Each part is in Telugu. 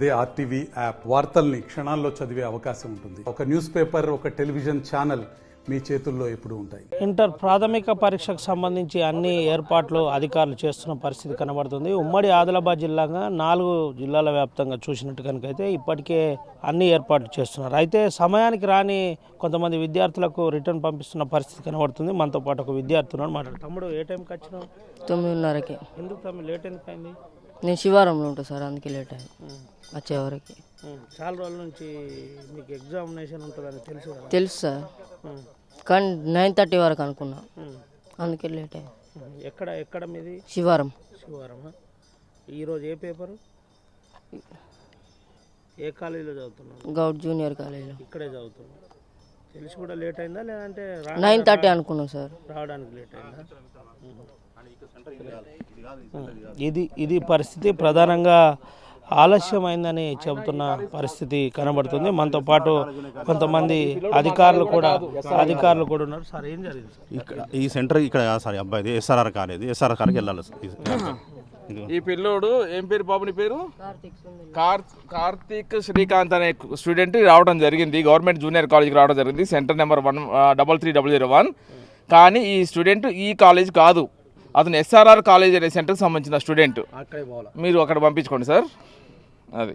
ఇదే ఆర్టీవీ యాప్ వార్తల్ని క్షణాల్లో చదివే అవకాశం ఉంటుంది. ఒక న్యూస్ పేపర్, ఒక టెలివిజన్ ఛానల్ మీ చేతుల్లో ఎప్పుడు ఉంటాయి. ఇంటర్ ప్రాథమిక పరీక్షకు సంబంధించి అన్ని ఏర్పాట్లు అధికారులు చేస్తున్న పరిస్థితి కనబడుతుంది. ఉమ్మడి ఆదిలాబాద్ జిల్లాగా 4 జిల్లాల వ్యాప్తంగా చూసినట్టు కనుకైతే ఇప్పటికే అన్ని ఏర్పాట్లు చేస్తున్నారు. అయితే సమయానికి రాని కొంతమంది విద్యార్థులకు రిటర్న్ పంపిస్తున్న పరిస్థితి కనబడుతుంది. మనతో పాటు ఒక విద్యార్థి ఉన్నాడు, మాట్లాడు. తమ్ముడు, ఏ టైంకి వచ్చినావు? 9:30కి. ఎందుకు తమ్ముడు లేట్ ఎందుకు అయింది? నేను శివారంలో ఉంటాను సార్, అందుకే లేట్ అయింది వచ్చేవరకు. చాలా రోజుల నుంచి మీకు ఎగ్జామినేషన్ ఉంటుందని తెలుసు కదా? తెలుసు సార్, కానీ 9:30 వరకు అనుకున్నా, అందుకే లేట్ అయింది. ఎక్కడ మీది? శివారం. శివారమా? ఈరోజు ఏ పేపరు? ఏ కాలేజీలో చదువుతున్నావు? గౌడ్ జూనియర్ కాలేజీలో. ఇక్కడే చదువుతున్నావు. తెలిసి కూడా లేట్ అయిందా, లేదంటే 9:30 అనుకున్నాం సార్. రావడానికి లేట్ అయిందా? ఇది పరిస్థితి. ప్రధానంగా ఆలస్యమైందని చెబుతున్న పరిస్థితి కనబడుతుంది. మనతో పాటు కొంతమంది అధికారులు కూడా ఉన్నారు. సార్, ఏం జరిగింది సార్? ఇక్కడ ఈ సెంటర్ ఇక్కడ సార్ అబ్బాయిది ఎస్ఆర్ఆర్ కాలేజ్, ఎస్ఆర్ఆర్ కాలేజ్కి వెళ్ళాలి సార్. ఈ పిల్లోడు ఏం పేరు బాబుని పేరు? కార్తీక్ శ్రీకాంత్ అనే స్టూడెంట్ రావడం జరిగింది. గవర్నమెంట్ జూనియర్ కాలేజ్కి రావడం జరిగింది, సెంటర్ నెంబర్ 133-001. కానీ ఈ స్టూడెంట్ ఈ కాలేజ్ కాదు, అతను ఎస్ఆర్ఆర్ కాలేజ్ అనే సెంటర్కి సంబంధించిన స్టూడెంట్. మీరు అక్కడ పంపించుకోండి సార్. అది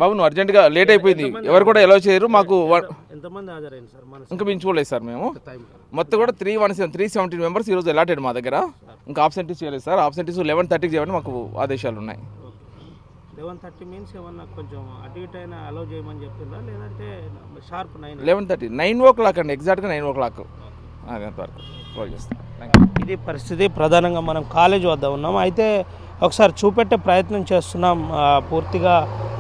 బాబు, నువ్వు అర్జెంటుగా లేట్ అయిపోయింది, ఎవరు కూడా ఎలా చేయరు. మాకు ఇంకా మించుకోలేదు సార్. మేము మొత్తం కూడా 317 మెంబర్స్ ఈరోజు అలాటెడ్ మా దగ్గర. ఇంకా ఆబ్సెంటీస్ చేయలేదు సార్. ఆబ్సెంటీస్ 11:30కి చేయమని మాకు ఆదేశాలు ఉన్నాయి. 11:30 మీన్స్ ఏమన్నా కొంచెం అటు ఇటు అయినా అలౌ చేయమని చెప్తుందా, లేదంటే షార్ప్ 11:30 9 అండి, ఎగ్జాక్ట్గా 9 అది అంతవరకు క్లోజ్ చేస్తాం. ఇది పరిస్థితి. ప్రధానంగా మనం కాలేజ్ వద్ద ఉన్నాం. అయితే ఒకసారి చూపెట్టే ప్రయత్నం చేస్తున్నాం. పూర్తిగా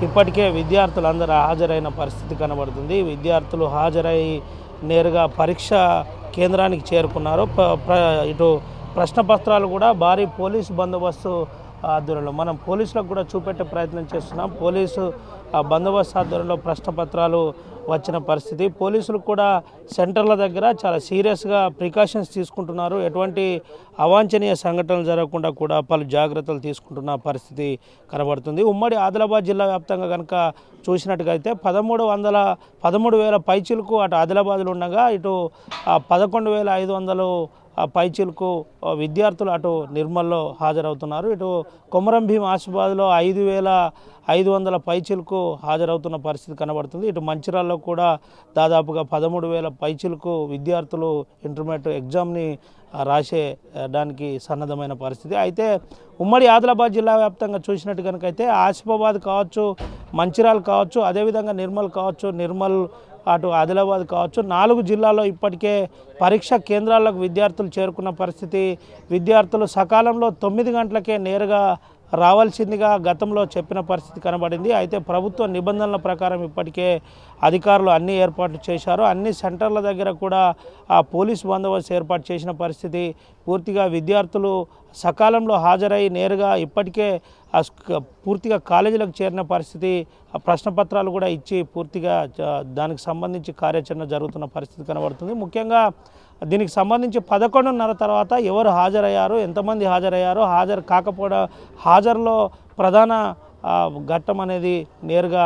ఇప్పటికే విద్యార్థులందరూ హాజరైన పరిస్థితి కనబడుతుంది. విద్యార్థులు హాజరై నేరుగా పరీక్ష కేంద్రానికి చేరుకున్నారు. ఇటు ప్రశ్న పత్రాలు కూడా భారీ పోలీసు బందోబస్తు ఆధ్వర్యంలో మనం పోలీసులకు కూడా చూపెట్టే ప్రయత్నం చేస్తున్నాం. పోలీసు బందోబస్తు ఆధ్వర్యంలో ప్రశ్న పత్రాలు వచ్చిన పరిస్థితి. పోలీసులు కూడా సెంటర్ల దగ్గర చాలా సీరియస్గా ప్రికాషన్స్ తీసుకుంటున్నారు. ఎటువంటి అవాంఛనీయ సంఘటనలు జరగకుండా కూడా పలు జాగ్రత్తలు తీసుకుంటున్న పరిస్థితి కనబడుతుంది. ఉమ్మడి ఆదిలాబాద్ జిల్లా వ్యాప్తంగా కనుక చూసినట్టుగైతే 13,000 పైచీలకు అటు ఆదిలాబాద్లో ఉండగా ఇటు 11,500 పైచీలకు విద్యార్థులు అటు నిర్మల్లో హాజరవుతున్నారు. ఇటు కొమరం భీం ఆసిఫాబాద్లో 5,500 పైచీలకు హాజరవుతున్న పరిస్థితి కనబడుతుంది. ఇటు మంచిర్యాలలో కూడా దాదాపుగా 13,000 పైచీలకు విద్యార్థులు ఇంటర్మీడియట్ ఎగ్జామ్ని రాసేయడానికి సన్నద్ధమైన పరిస్థితి. అయితే ఉమ్మడి ఆదిలాబాద్ జిల్లా వ్యాప్తంగా చూసినట్టు కనుకైతే ఆసిఫాబాద్ కావచ్చు, మంచిర్యాల కావచ్చు, అదేవిధంగా నిర్మల్ కావచ్చు, నిర్మల్ అటు ఆదిలాబాద్ కావచ్చు, 4 జిల్లాల్లో ఇప్పటికే పరీక్షా కేంద్రాలకు విద్యార్థులు చేరుకున్న పరిస్థితి. విద్యార్థులు సకాలంలో 9 గంటలకే నేరుగా రావాల్సిందిగా గతంలో చెప్పిన పరిస్థితి కనబడింది. అయితే ప్రభుత్వ నిబంధనల ప్రకారం ఇప్పటికే అధికారులు అన్ని ఏర్పాట్లు చేశారు. అన్ని సెంటర్ల దగ్గర కూడా పోలీస్ బందోబస్తు ఏర్పాటు చేసిన పరిస్థితి. పూర్తిగా విద్యార్థులు సకాలంలో హాజరై నేరుగా ఇప్పటికే పూర్తిగా కాలేజీలకు చేరిన పరిస్థితి. ప్రశ్నపత్రాలు కూడా ఇచ్చి పూర్తిగా దానికి సంబంధించి కార్యాచరణ జరుగుతున్న పరిస్థితి కనబడుతుంది. ముఖ్యంగా దీనికి సంబంధించి 11:30 తర్వాత ఎవరు హాజరయ్యారు, ఎంతమంది హాజరయ్యారో, హాజరు కాకపోవడం, హాజరులో ప్రధాన ఘట్టం అనేది నేరుగా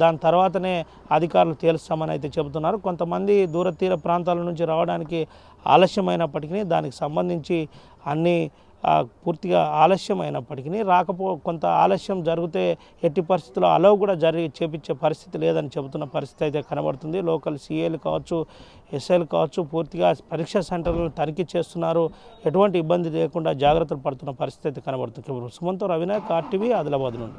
దాని తర్వాతనే అధికారులు తేలుస్తామని అయితే చెబుతున్నారు. కొంతమంది దూర తీర ప్రాంతాల నుంచి రావడానికి ఆలస్యమైనప్పటికీ దానికి సంబంధించి అన్ని పూర్తిగా ఆలస్యమైనప్పటికీ కొంత ఆలస్యం జరిగితే ఎట్టి పరిస్థితుల్లో అలౌ కూడా చేపించే పరిస్థితి లేదని చెబుతున్న పరిస్థితి అయితే కనబడుతుంది. లోకల్ సీఏలు కావచ్చు, ఎస్ఐలు కావచ్చు, పూర్తిగా పరీక్షా సెంటర్లను తనిఖీ చేస్తున్నారు. ఎటువంటి ఇబ్బంది లేకుండా జాగ్రత్తలు పడుతున్న పరిస్థితి అయితే కనబడుతుంది. సుమంతో రవినాయక్, ఆర్టీవీ, ఆదిలాబాద్ నుండి.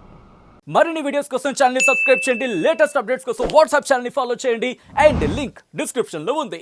మరిన్ని వీడియోస్ కోసం ఛానల్ ని సబ్స్క్రైబ్ చేయండి. లేటెస్ట్ అప్డేట్స్ కోసం వాట్సాప్ ఛానల్ ని ఫాలో చేయండి. అండ్ లింక్ డిస్క్రిప్షన్ లో ఉంది.